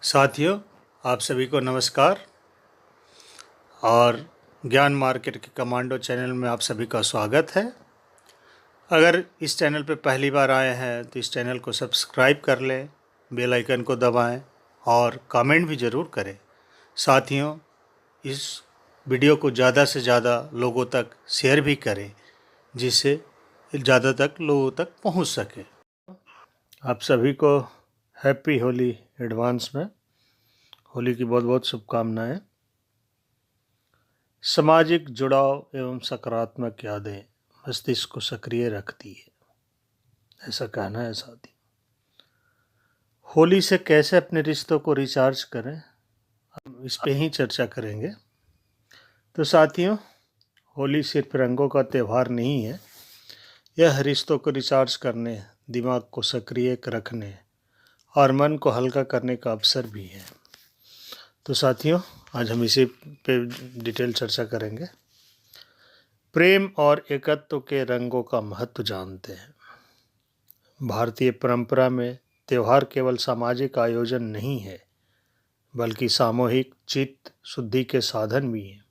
साथियों, आप सभी को नमस्कार और ज्ञान मार्केट के कमांडो चैनल में आप सभी का स्वागत है। अगर इस चैनल पर पहली बार आए हैं तो इस चैनल को सब्सक्राइब कर लें, बेल आइकन को दबाएं और कमेंट भी ज़रूर करें। साथियों, इस वीडियो को ज़्यादा से ज़्यादा लोगों तक शेयर भी करें जिससे ज़्यादा तक लोगों तक पहुंच सके। आप सभी को हैप्पी होली एडवांस में। होली की बहुत बहुत शुभकामनाएं। सामाजिक जुड़ाव एवं सकारात्मक यादें मस्तिष्क को सक्रिय रखती है, ऐसा कहना है साथी। होली से कैसे अपने रिश्तों को रिचार्ज करें, हम इस पे ही चर्चा करेंगे। तो साथियों, होली सिर्फ रंगों का त्यौहार नहीं है, यह रिश्तों को रिचार्ज करने, दिमाग को सक्रिय रखने और मन को हल्का करने का अवसर भी है। तो साथियों, आज हम इसी पे डिटेल चर्चा करेंगे। प्रेम और एकत्व के रंगों का महत्व जानते हैं। भारतीय परंपरा में त्यौहार केवल सामाजिक आयोजन नहीं है, बल्कि सामूहिक चित्त शुद्धि के साधन भी हैं।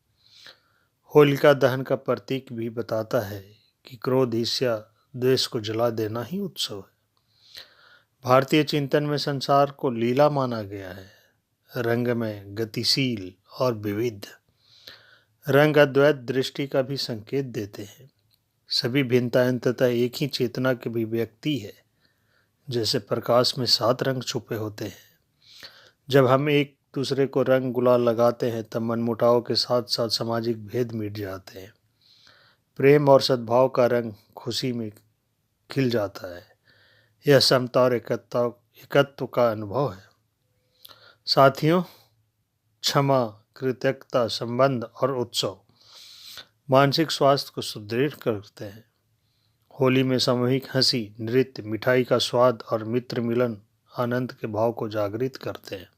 होलिका दहन का प्रतीक भी बताता है कि क्रोध, ईर्ष्या, द्वेष को जला देना ही उत्सव है। भारतीय चिंतन में संसार को लीला माना गया है। रंग में गतिशील और विविध रंग अद्वैत दृष्टि का भी संकेत देते हैं। सभी भिन्नताएं अंततः एक ही चेतना की अभिव्यक्ति है। जैसे प्रकाश में 7 रंग छुपे होते हैं। जब हम एक दूसरे को रंग गुलाल लगाते हैं तब मनमुटाव के साथ साथ सामाजिक भेद मिट जाते हैं। प्रेम और सद्भाव का रंग खुशी में खिल जाता है। यह समता और एकत्व का अनुभव है। साथियों, क्षमा, कृतज्ञता, संबंध और उत्सव मानसिक स्वास्थ्य को सुदृढ़ करते हैं। होली में सामूहिक हंसी, नृत्य, मिठाई का स्वाद और मित्र मिलन आनंद के भाव को जागृत करते हैं,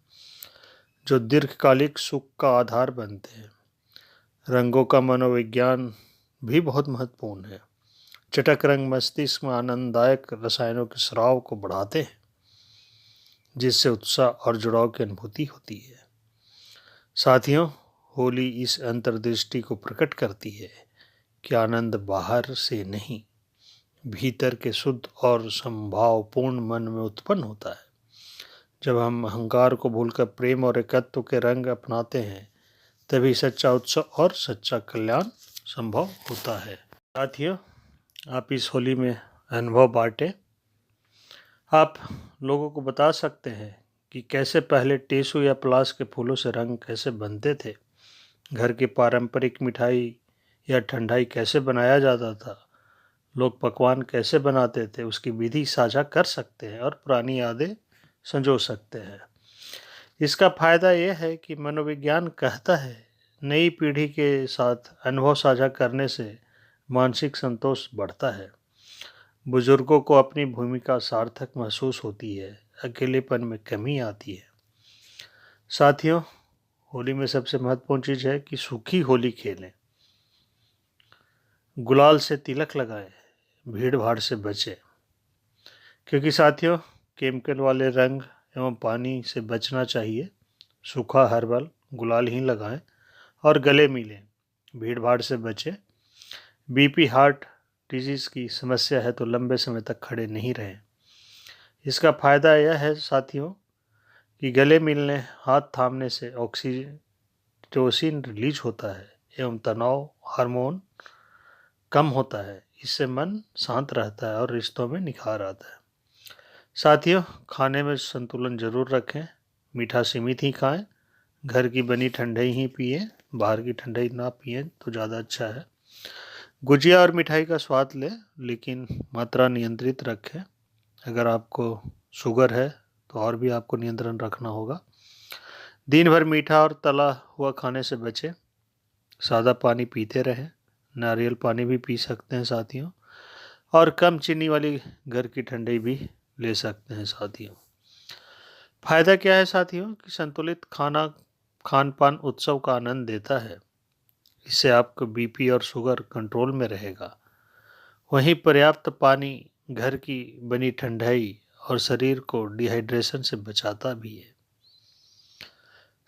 जो दीर्घकालिक सुख का आधार बनते हैं। रंगों का मनोविज्ञान भी बहुत महत्वपूर्ण है। चटक रंग मस्तिष्क में आनंददायक रसायनों के स्राव को बढ़ाते हैं, जिससे उत्साह और जुड़ाव की अनुभूति होती है। साथियों, होली इस अंतर्दृष्टि को प्रकट करती है कि आनंद बाहर से नहीं, भीतर के शुद्ध और संभावपूर्ण मन में उत्पन्न होता है। जब हम अहंकार को भूलकर प्रेम और एकत्व के रंग अपनाते हैं, तभी सच्चा उत्सव और सच्चा कल्याण संभव होता है। साथियों, आप इस होली में अनुभव बांटें। आप लोगों को बता सकते हैं कि कैसे पहले टेसू या पलाश के फूलों से रंग कैसे बनते थे, घर की पारंपरिक मिठाई या ठंडाई कैसे बनाया जाता था, लोग पकवान कैसे बनाते थे, उसकी विधि साझा कर सकते हैं और पुरानी यादें संजो सकते हैं। इसका फायदा यह है कि मनोविज्ञान कहता है नई पीढ़ी के साथ अनुभव साझा करने से मानसिक संतोष बढ़ता है। बुजुर्गों को अपनी भूमिका सार्थक महसूस होती है, अकेलेपन में कमी आती है। साथियों, होली में सबसे महत्वपूर्ण चीज़ है कि सूखी होली खेलें, गुलाल से तिलक लगाएं, भीड़ भाड़ से बचें। क्योंकि साथियों, केमिकल वाले रंग एवं पानी से बचना चाहिए। सूखा हर्बल गुलाल ही लगाएं और गले मिलें, भीड़ भाड़ से बचें। बीपी, हार्ट डिजीज़ की समस्या है तो लंबे समय तक खड़े नहीं रहें। इसका फ़ायदा यह है साथियों कि गले मिलने, हाथ थामने से ऑक्सीटोसिन रिलीज होता है एवं तनाव हार्मोन कम होता है। इससे मन शांत रहता है और रिश्तों में निखार आता है। साथियों, खाने में संतुलन जरूर रखें। मीठा सीमित ही खाएं, घर की बनी ठंडाई ही पिएं, बाहर की ठंडाई ना पिएं तो ज़्यादा अच्छा है। गुजिया और मिठाई का स्वाद लें, लेकिन मात्रा नियंत्रित रखें। अगर आपको शुगर है तो और भी आपको नियंत्रण रखना होगा। दिन भर मीठा और तला हुआ खाने से बचें। सादा पानी पीते रहें, नारियल पानी भी पी सकते हैं साथियों, और कम चीनी वाली घर की ठंडाई भी ले सकते हैं साथियों। फायदा क्या है साथियों कि संतुलित खान पान उत्सव का आनंद देता है। इससे आपको बीपी और शुगर कंट्रोल में रहेगा। वहीं पर्याप्त पानी, घर की बनी ठंडाई और शरीर को डिहाइड्रेशन से बचाता भी है।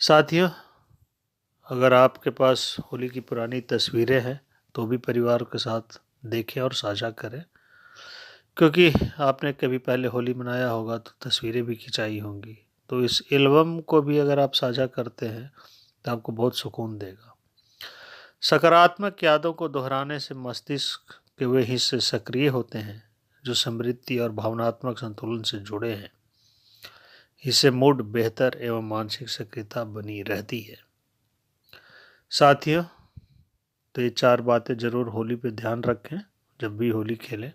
साथियों, अगर आपके पास होली की पुरानी तस्वीरें हैं तो भी परिवार के साथ देखें और साझा करें, क्योंकि आपने कभी पहले होली मनाया होगा तो तस्वीरें भी खिंचाई होंगी। तो इस एल्बम को भी अगर आप साझा करते हैं तो आपको बहुत सुकून देगा। सकारात्मक यादों को दोहराने से मस्तिष्क के वे हिस्से सक्रिय होते हैं जो समृद्धि और भावनात्मक संतुलन से जुड़े हैं। इससे मूड बेहतर एवं मानसिक सक्रियता बनी रहती है। साथियों, तो ये 4 बातें ज़रूर होली पे ध्यान रखें जब भी होली खेलें।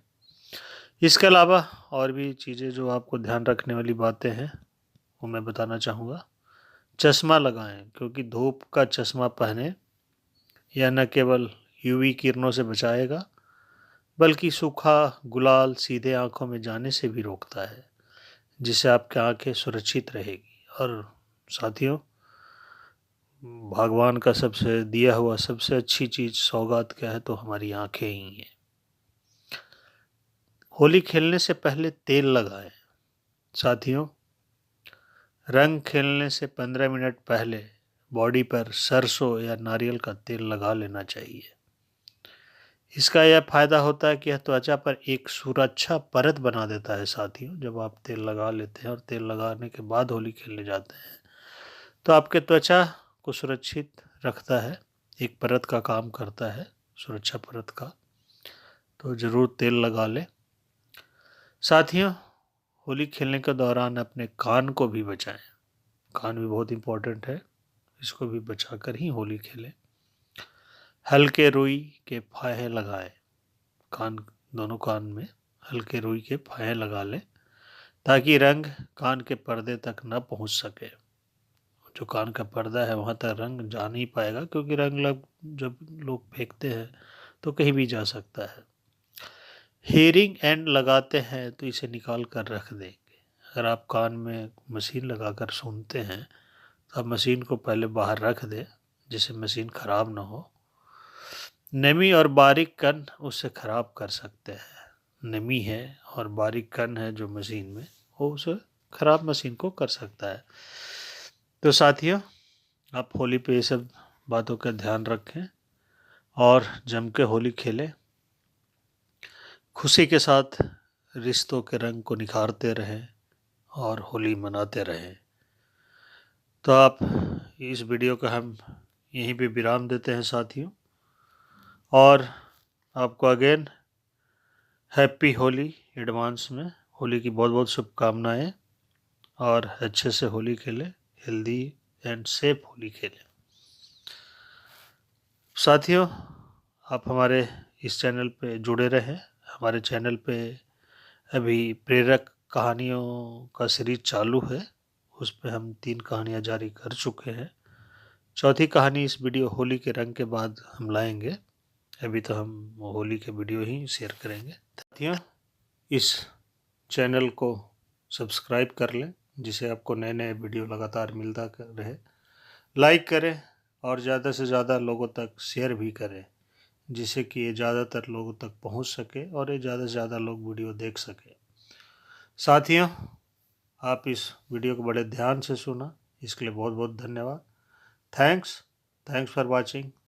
इसके अलावा और भी चीज़ें जो आपको ध्यान रखने वाली बातें हैं वो मैं बताना चाहूँगा। चश्मा लगाएं, क्योंकि धूप का चश्मा पहने यह न केवल यूवी किरणों से बचाएगा बल्कि सूखा गुलाल सीधे आंखों में जाने से भी रोकता है, जिससे आपकी आंखें सुरक्षित रहेगी। और साथियों, भगवान का सबसे दिया हुआ सबसे अच्छी चीज़ सौगात क्या है तो हमारी आंखें ही हैं। होली खेलने से पहले तेल लगाएं। साथियों, रंग खेलने से 15 मिनट पहले बॉडी पर सरसों या नारियल का तेल लगा लेना चाहिए। इसका यह फायदा होता है कि यह त्वचा पर एक सुरक्षा परत बना देता है। साथियों, जब आप तेल लगा लेते हैं और तेल लगाने के बाद होली खेलने जाते हैं तो आपके त्वचा को सुरक्षित रखता है, एक परत का काम करता है, सुरक्षा परत का। तो ज़रूर तेल लगा लें। साथियों, होली खेलने के दौरान अपने कान को भी बचाएं। कान भी बहुत इम्पोर्टेंट है, इसको भी बचाकर ही होली खेलें। हल्के रुई के फाहे लगाएं। दोनों कान में हल्के रुई के फाहे लगा लें ताकि रंग कान के पर्दे तक न पहुंच सके। जो कान का पर्दा है वहां तक रंग जा नहीं पाएगा, क्योंकि जब लोग फेंकते हैं तो कहीं भी जा सकता है। हीयरिंग एंड लगाते हैं तो इसे निकाल कर रख देंगे। अगर आप कान में मशीन लगाकर सुनते हैं तो आप मशीन को पहले बाहर रख दें, जिससे मशीन ख़राब ना हो। नमी और बारीक कण उसे ख़राब कर सकते हैं। नमी है और बारीक कण है जो मशीन में, वो उसे ख़राब मशीन को कर सकता है। तो साथियों, आप होली पे ये सब बातों का ध्यान रखें और जम के होली खेलें। खुशी के साथ रिश्तों के रंग को निखारते रहें और होली मनाते रहें। तो आप इस वीडियो का हम यहीं पे विराम देते हैं साथियों, और आपको अगेन हैप्पी होली एडवांस में। होली की बहुत बहुत शुभकामनाएं, और अच्छे से होली खेलें, हेल्दी एंड सेफ होली खेलें। साथियों, आप हमारे इस चैनल पे जुड़े रहें। हमारे चैनल पे अभी प्रेरक कहानियों का सीरीज चालू है, उस पे हम 3 कहानियाँ जारी कर चुके हैं। चौथी कहानी इस वीडियो होली के रंग के बाद हम लाएंगे। अभी तो हम होली के वीडियो ही शेयर करेंगे। साथियों, इस चैनल को सब्सक्राइब कर लें, जिससे आपको नए नए वीडियो लगातार मिलता रहे। लाइक करें और ज़्यादा से ज़्यादा लोगों तक शेयर भी करें, जिससे कि ये ज़्यादातर लोगों तक पहुंच सके और ये ज़्यादा से ज़्यादा लोग वीडियो देख सकें। साथियों, आप इस वीडियो को बड़े ध्यान से सुना, इसके लिए बहुत बहुत धन्यवाद। Thanks for watching.